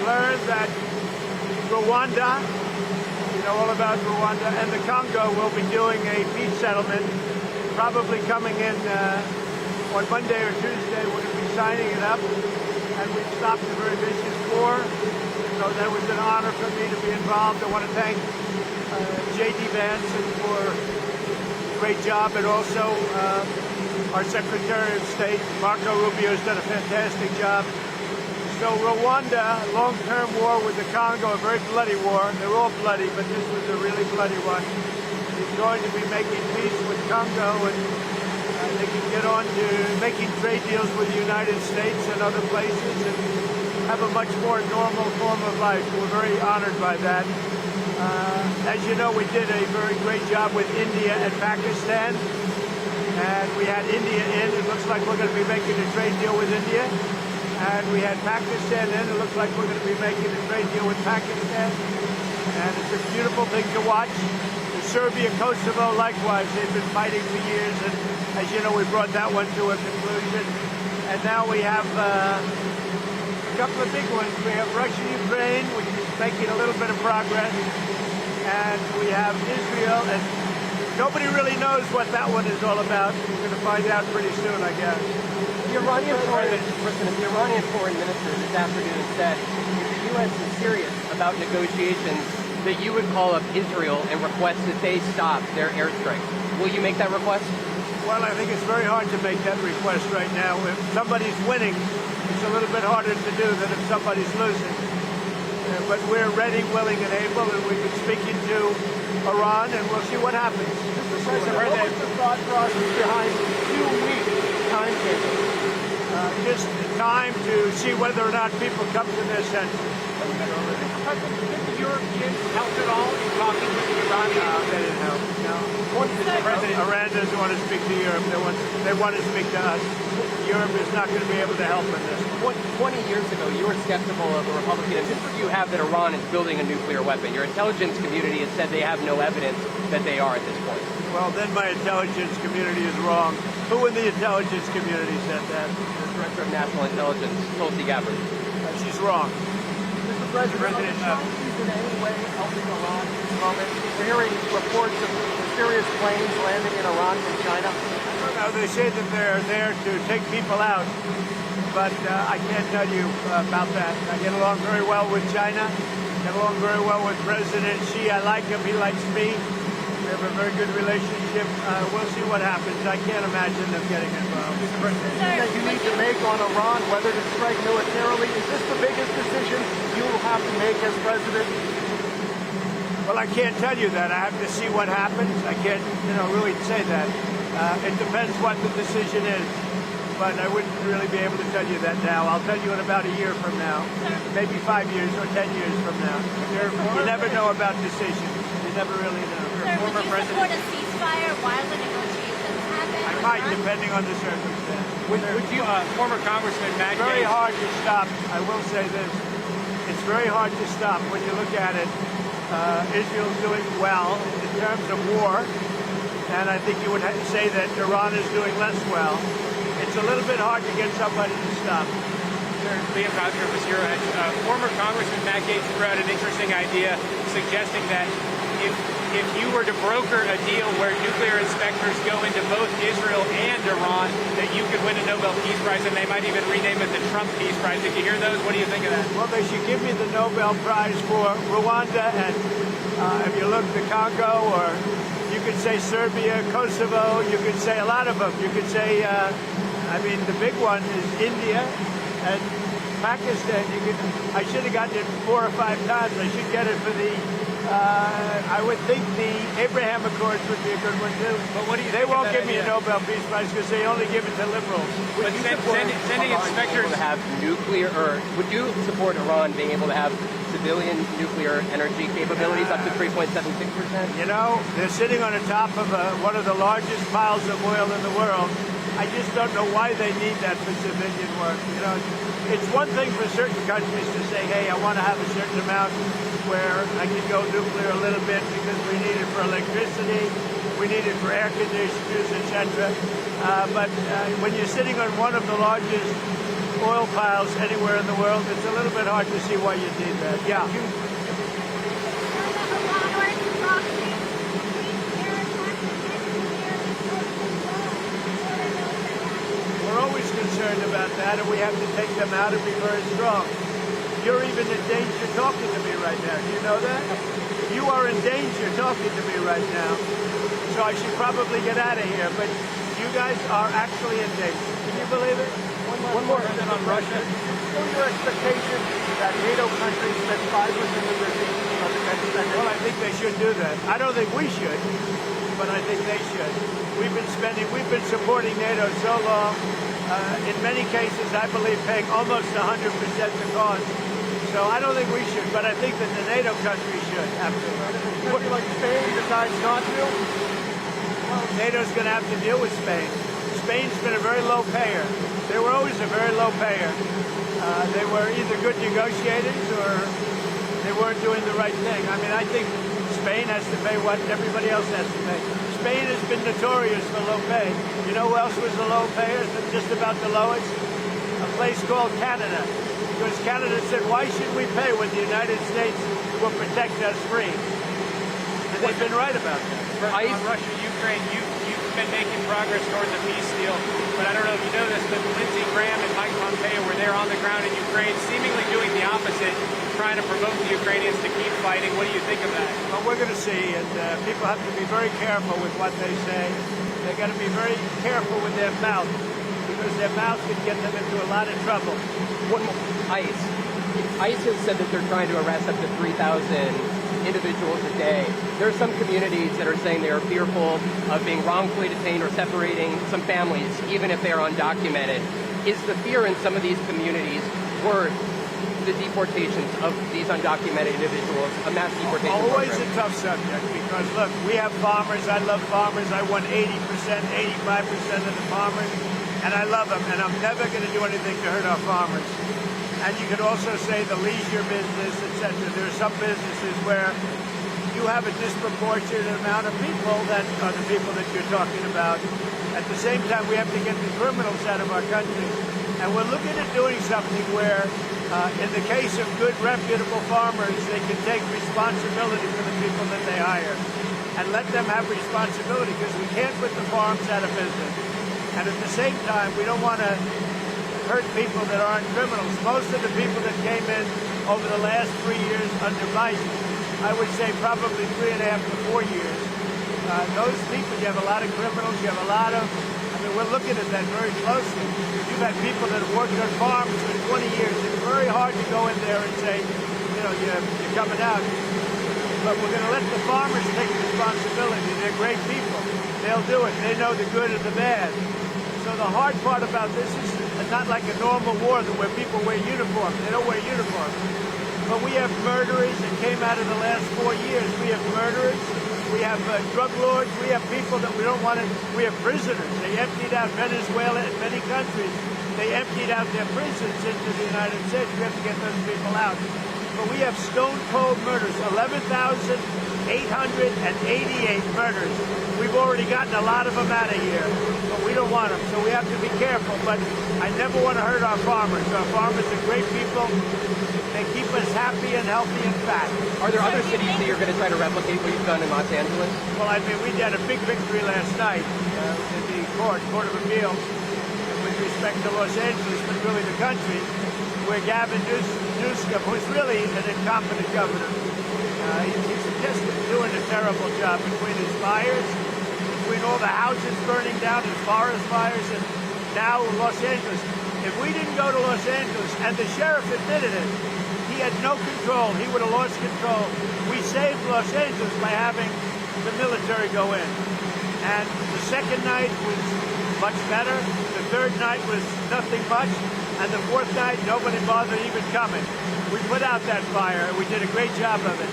learned that Rwanda, you know all about Rwanda, and the Congo will be doing a peace settlement, probably coming in on Monday or Tuesday. We're going to be signing it up, and we've stopped a very vicious war. So that was an honor for me to be involved. I want to thank J.D. Vance for a great job, and also our Secretary of State, Marco Rubio, has done a fantastic job. So Rwanda, long-term war with the Congo, a very bloody war. They're all bloody, but this was a really bloody one. He's going to be making peace with Congo, and they can get on to making trade deals with the United States and other places and have a much more normal form of life. We're very honored by that. As you know, we did a very great job with India and Pakistan, and we had India in. It looks like we're going to be making a trade deal with India. And we had Pakistan in. It looks like we're going to be making a trade deal with Pakistan. And it's a beautiful thing to watch. The Serbia, Kosovo, likewise, they've been fighting for years. And as you know, we brought that one to a conclusion. And now we have a couple of big ones. We have Russia, Ukraine, which is making a little bit of progress. And we have Israel. And nobody really knows what that one is all about. We're going to find out pretty soon, I guess. The Iranian foreign minister this afternoon said if the U.S. is serious about negotiations, that you would call up Israel and request that they stop their airstrikes. Will you make that request? Well, I think it's very hard to make that request right now. If somebody's winning, it's a little bit harder to do than if somebody's losing. But we're ready, willing, and able, and we've been speaking to Iran, and we'll see what happens. Mr. President, what was the thought process behind 2-week timetable? Just time to see whether or not people come to their senses. Mr. President, did the Europeans help at all in talking with the Iranians? They didn't help, no. Iran doesn't want to speak to Europe. They want to speak to us. Europe is not going to be able to help in this. 20 years ago, you were skeptical of the Republican history you have that Iran is building a nuclear weapon. Your intelligence community has said they have no evidence that they are at this point. Well, then my intelligence community is wrong. Who in the intelligence community said that? The Director of National Intelligence, Tulsi Gabbard. She's wrong. Mr. President, are the Chinese in any way helping Iran at this moment? We're hearing reports of mysterious planes landing in Iran from China. No, they say that they're there to take people out, but I can't tell you about that. I get along very well with China, get along very well with President Xi. I like him, he likes me. We have a very good relationship. We'll see what happens. I can't imagine them getting involved. Mr. President, that you need to make on Iran, whether to strike militarily, is this the biggest decision you will have to make as president? Well, I can't tell you that. I have to see what happens. I can't, really say that. It depends what the decision is. But I wouldn't really be able to tell you that now. I'll tell you in about a year from now. Maybe 5 years or 10 years from now. You never know about decisions. You never really know. Sir, would you support a ceasefire while the negotiations happen? I might, depending on the circumstance. Would you, former Congressman Matt It's very Gaetz, hard to stop. I will say this. It's very hard to stop. When you look at it, Israel's doing well in terms of war. And I think you would say that Iran is doing less well. It's a little bit hard to get somebody to stop. Liam Cosgrove was here. Former Congressman Matt Gaetz threw out an interesting idea suggesting that if you were to broker a deal where nuclear inspectors go into both Israel and Iran, that you could win a Nobel Peace Prize, and they might even rename it the Trump Peace Prize. Did you hear those? What do you think of that? Well, they should give me the Nobel Prize for Rwanda, and if you look the Congo, or you could say Serbia, Kosovo, you could say a lot of them. You could say, the big one is India and Pakistan. I should have gotten it 4 or 5 times. I should get it for the I would think the Abraham Accords would be a good one, too. But what do you They think won't of that give me a idea? Nobel Peace Prize because they only give it to liberals. But sending inspectors to have nuclear, or would you support Iran being able to have civilian nuclear energy capabilities up to 3.76%? You know, they're sitting on the top of one of the largest piles of oil in the world. I just don't know why they need that for civilian work. You know, it's one thing for certain countries to say, hey, I want to have a certain amount where I can go nuclear a little bit because we need it for electricity, we need it for air conditioners, etc. But when you're sitting on one of the largest oil piles anywhere in the world, it's a little bit hard to see why you need that. Yeah. We're always concerned about that, and we have to take them out and be very strong. You're even in danger talking to me right now. Do you know that? You are in danger talking to me right now. So I should probably get out of here, but you guys are actually in danger. Can you believe it? One more question on Russia. What are your expectations that NATO countries spend 5% of their GDP on defense spending? Well, I think they should do that. I don't think we should, but I think they should. We've been supporting NATO so long. In many cases, I believe paying almost 100% the cost. So I don't think we should, but I think that the NATO countries should. Absolutely. Would you like Spain decides not to? Well, NATO's going to have to deal with Spain. Spain's been a very low payer. They were always a very low payer. They were either good negotiators or they weren't doing the right thing. I mean, I think Spain has to pay what everybody else has to pay. Spain has been notorious for low pay. You know who else was the low payer? Just about the lowest? A place called Canada. Because Canada said, why should we pay when the United States will protect us free? And they've been right about that. On Russia, Ukraine, you've been making progress towards a peace deal, but I don't know if you know this, but Lindsey Graham and Mike Pompeo were there on the ground in Ukraine, seemingly doing the opposite, trying to provoke the Ukrainians to keep fighting. What do you think of that? Well, we're going to see, and people have to be very careful with what they say. They've got to be very careful with their mouth, because their mouth can get them into a lot of trouble. ICE has said that they're trying to arrest up to 3,000 individuals a day. There are some communities that are saying they are fearful of being wrongfully detained or separating some families, even if they are undocumented. Is the fear in some of these communities worth the deportations of these undocumented individuals, a mass deportation Always program? a tough subject, because look, we have farmers. I love farmers. I won 80%, 85% of the farmers, and I love them, and I'm never going to do anything to hurt our farmers. And you could also say the leisure business, etc. There are some businesses where you have a disproportionate amount of people that are the people that you're talking about. At the same time, we have to get the criminals out of our country. And we're looking at doing something where, in the case of good, reputable farmers, they can take responsibility for the people that they hire and let them have responsibility, because we can't put the farms out of business. And at the same time, we don't want to hurt people that aren't criminals. Most of the people that came in over the last 3 years under Biden, I would say probably 3.5 to 4 years. Those people, you have a lot of criminals, you have a lot of, we're looking at that very closely. You've had people that have worked on farms for 20 years. It's very hard to go in there and say, you know, you're coming out. But we're going to let the farmers take responsibility. They're great people. They'll do it. They know the good and the bad. So the hard part about this is not like a normal war where people wear uniforms. They don't wear uniforms. But we have murderers that came out of the last 4 years. We have murderers. We have drug lords. We have people that we don't want to. We have prisoners. They emptied out Venezuela and many countries. They emptied out their prisons into the United States. We have to get those people out. But we have stone cold murders. 11,888 murders. We've already gotten a lot of them out of here, but we don't want them, so we have to be careful. But I never want to hurt our farmers. Our farmers are great people. They keep us happy and healthy and fat. Are there other cities that you're going to try to replicate what you've done in Los Angeles? Well, I mean, we had a big victory last night in the Court of Appeals with respect to Los Angeles, but really the country, where Gavin Newsom, who's really an incompetent governor, he's just doing a terrible job between his fires, between all the houses burning down, his forest fires, and now Los Angeles. If we didn't go to Los Angeles, and the sheriff admitted it, he had no control. He would have lost control. We saved Los Angeles by having the military go in. And the second night was much better. The third night was nothing much. And the fourth night, nobody bothered even coming. We put out that fire, and we did a great job of it.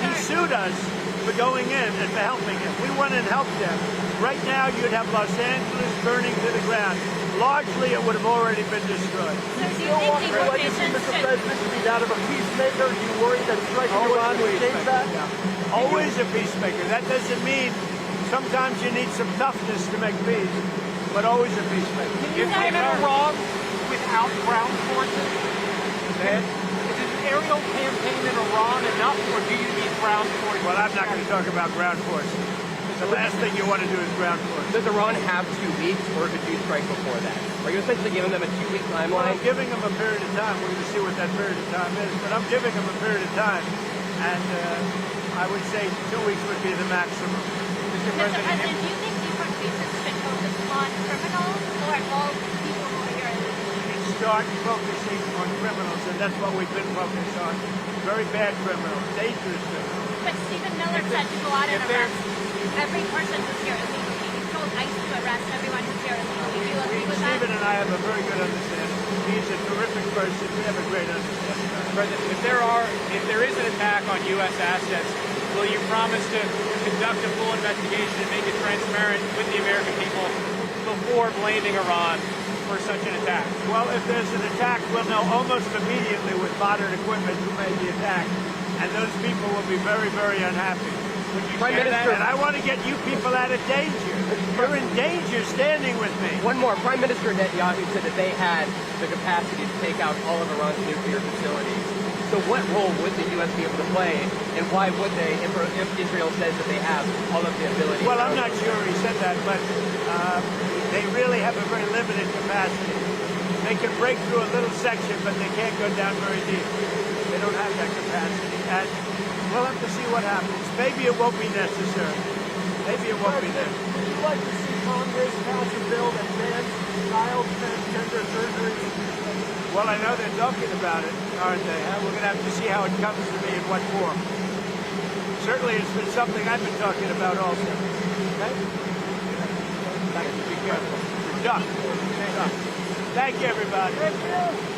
He sued us for going in and for helping him. We went and helped them. Right now, you'd have Los Angeles burning to the ground. Largely, it would have already been destroyed. So do you think deportations Mr. should... President, to be that of a peacemaker? Do you worry that striking yours will change that? Yeah. Always a peacemaker. That doesn't mean sometimes you need some toughness to make peace, but always a peacemaker. Can you find it wrong with without ground forces? Is an aerial campaign in Iran enough, or do you need ground forces? Well, I'm not going to talk about ground forces. The last thing you want to do is ground forces. Does Iran have 2 weeks, or could you strike before that? Are you essentially giving them a 2-week Well, timeline? I'm giving them a period of time. We're going to see what that period of time is, but I'm giving them a period of time, and I would say 2 weeks would be the maximum. Mr. President, do you think deportations should focus on criminals or all people who are here illegally? Start focusing on criminals, and that's what we've been focused on. Very bad criminals, dangerous criminals. But Stephen Miller said to go out and arrest every person who's here illegally. He told ICE to arrest everyone who's here illegally. Do you agree with that? Stephen and I have a very good understanding. He's a terrific person. We have a great understanding. President, if there is an attack on U.S. assets, will you promise to conduct a full investigation and make it transparent with the American people before blaming Iran for such an attack? Well, if there's an attack, we'll know almost immediately with modern equipment who made the attack, and those people will be very, very unhappy. Would you Prime share Minister, that? And I want to get you people out of danger. You're in danger standing with me. One more. Prime Minister Netanyahu said that they had the capacity to take out all of Iran's nuclear facilities. So what role would the U.S. be able to play, and why would they, if Israel says that they have all of the ability? Well, I'm not sure he said that, but they really have a very limited capacity. They can break through a little section, but they can't go down very deep. They don't have that capacity. And we'll have to see what happens. Maybe it won't be necessary. Maybe it won't be necessary. Would you like to see Congress pass a bill that bans child transgender surgery? Well, I know they're talking about it, aren't they? We're going to have to see how it comes to me in what form. Certainly, it's been something I've been talking about also. Okay? Thank you. Be careful. Duck. Thank you, everybody. Thank you.